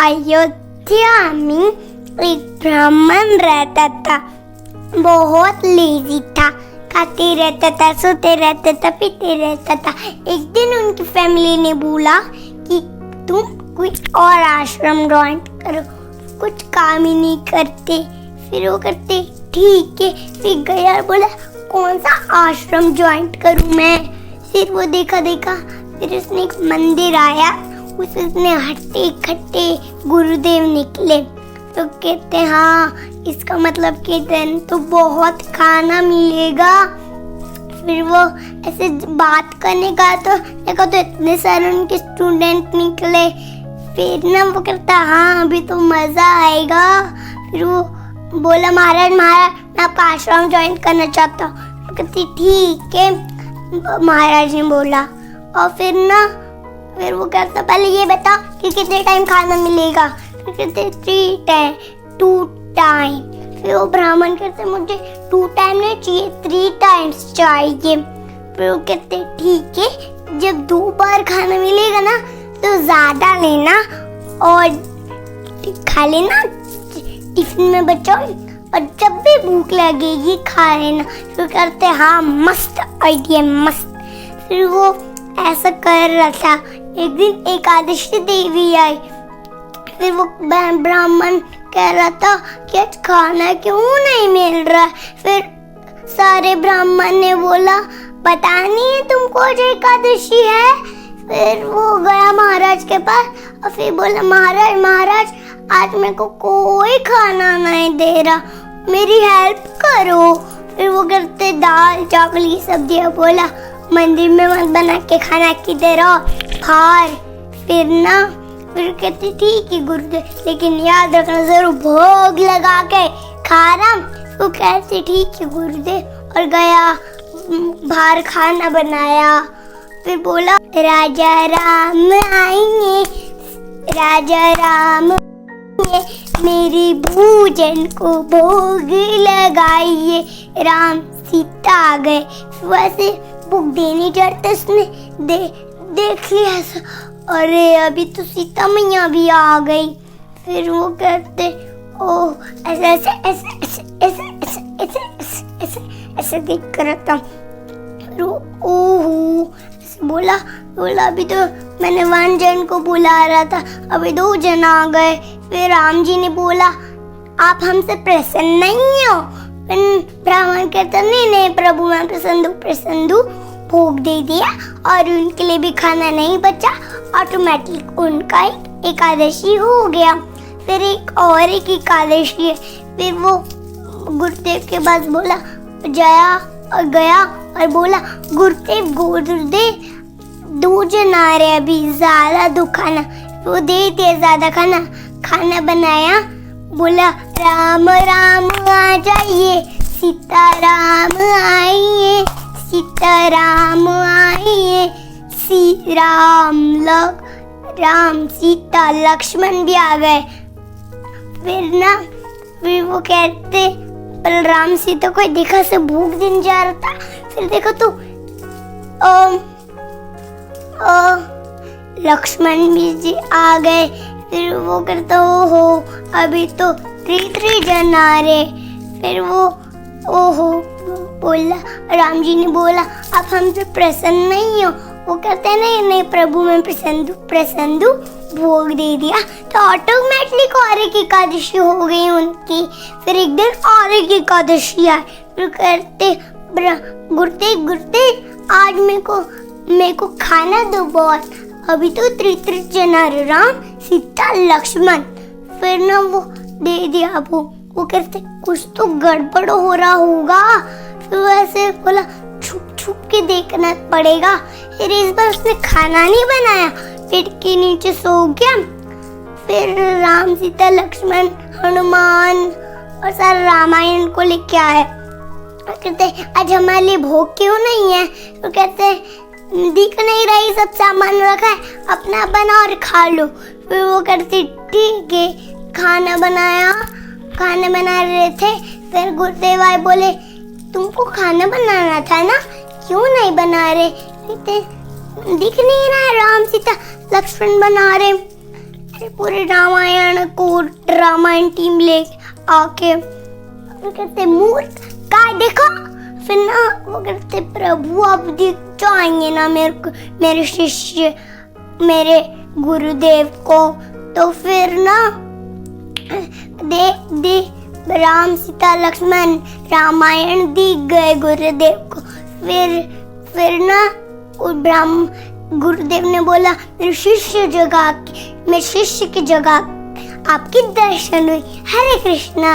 अयोध्या में एक ब्राह्मण रहता था। बहुत लेजी था, खाते रहता था, सोते रहता था, पीते रहता था। एक दिन उनकी फैमिली ने बोला कि तुम कोई और आश्रम ज्वाइन करो, कुछ काम ही नहीं करते। फिर वो करते ठीक है। फिर गया और बोला कौन सा आश्रम ज्वाइन करूं मैं। फिर वो देखा, फिर उसने एक मंदिर आया, उसने हट्टे खट्टे गुरुदेव निकले। तो कहते हाँ, इसका मतलब कि दिन तो बहुत खाना मिलेगा। फिर वो ऐसे बात करने का तो देखो, तो इतने सारे उनके स्टूडेंट निकले। फिर ना वो कहता हाँ, अभी तो मजा आएगा। फिर वो बोला महाराज मैं आपका आश्रम ज्वाइन करना चाहता हूँ। कहती ठीक है, महाराज ने बोला। और फिर वो कहता पहले ये बता कि कितने टाइम खाना मिलेगा। फिर कहते 2 टाइम। फिर वो ब्राह्मण कहते मुझे 2 टाइम नहीं चाहिए, 3 टाइम्स चाहिए। फिर वो कहते ठीक है, जब 2 बार खाना मिलेगा ना तो ज्यादा लेना और खा लेना, टिफिन में बचाओ, और जब भी भूख लगेगी खा लेना। फिर करते हाँ, मस्त आइडिया, मस्त। फिर वो ऐसा कर रहा था। एक दिन एकादशी देवी आई। फिर वो ब्राह्मण कह रहा था कि आज खाना क्यों नहीं मिल रहा। फिर सारे ब्राह्मण ने बोला पता नहीं तुमको आज एकादशी है। फिर वो गया महाराज के पास और फिर बोला महाराज आज मेरे को कोई खाना नहीं दे रहा, मेरी हेल्प करो। फिर वो करते दाल चावल की सब्जियां। बोला मंदिर में मत बना के खाना, किधर हो बाहर। फिर कहते ठीक है गुरुदेव, लेकिन याद रखना जरूर भोग लगा के खाना। वो कहते ठीक है गुरुदेव, और गया बाहर खाना बनाया। फिर बोला राजा राम आएंगे, राजा राम मेरी भोजन को भोग लगाइए। राम सीता आ गए। वैसे भोग देने जाते उसने देख लिया, अरे अभी तो सीता मैया भी आ गई। फिर वो कहते ओह ऐसे देख कर था। बोला अभी तो मैंने 1 जन को बुला रहा था, अभी 2 जन आ गए। फिर राम जी ने बोला आप हमसे प्रसन्न नहीं हो। ब्राह्मण कहता नहीं प्रभु मैं प्रसन्न हूँ। भोग दे दिया और उनके लिए भी खाना नहीं बचा, ऑटोमेटिक उनका एकादशी हो गया। फिर एक एकादशी है। फिर वो गुरुदेव के पास बोला गया और बोला गुरुदेव 2 जन आ रहे, अभी ज्यादा दो खाना। वो दे दिया ज्यादा खाना बनाया। बोला राम राम आ जाइए, सीता राम आइए, सीता राम आइए। राम सीता लक्ष्मण भी आ गए। फिर वो कहते बलराम सीता को देखा से भूख दिन जा रहा था। फिर देखो तो लक्ष्मण भी जी आ गए। फिर वो करता ओहो अभी तो 3 जन आ रहे। फिर वो ओहो बोला, राम जी ने बोला आप हमसे प्रसन्न नहीं हो। वो कहते नहीं प्रभु मैं प्रसन्न हूँ। भोग दे दिया तो ऑटोमेटिक और एक एकादशी हो गई उनकी। फिर एक दिन और एक एकादशी आई। फिर कहते गुरुदेव आज मेरे को खाना दो बहुत, अभी तो 3 जन आ रहे, राम सीता लक्ष्मण। फिर ना वो दे दिया। वो कहते कुछ तो गड़बड़ हो रहा होगा। फिर वैसे बोला छुप के देखना पड़ेगा। फिर इस बार उसने खाना नहीं बनाया, पेड़ के नीचे सो गया। फिर राम सीता लक्ष्मण हनुमान और सारा रामायण को लेके आए। कहते आज हमारे लिए भोग क्यों नहीं है। तो कहते दिख नहीं रही, सब सामान रखा है, अपना बना और खा लो। फिर वो करते ठीक है। खाना बना रहे थे। फिर गुरुदेव आए, बोले तुमको खाना बनाना था ना, क्यों नहीं बना रहे। दिख नहीं रहा, राम सीता लक्ष्मण बना रहे। फिर पूरे रामायण टीम ले आके वो कहते मूर्ख काय देखो। फिर ना वो कहते प्रभु अब दिख जाएंगे ना मेरे शिष्य मेरे गुरुदेव को। तो फिर ना दे राम सीता लक्ष्मण रामायण दिख गए गुरुदेव को। फिर ना गुरुदेव ने बोला मेरे शिष्य की जगह आपकी दर्शन हुई। हरे कृष्णा।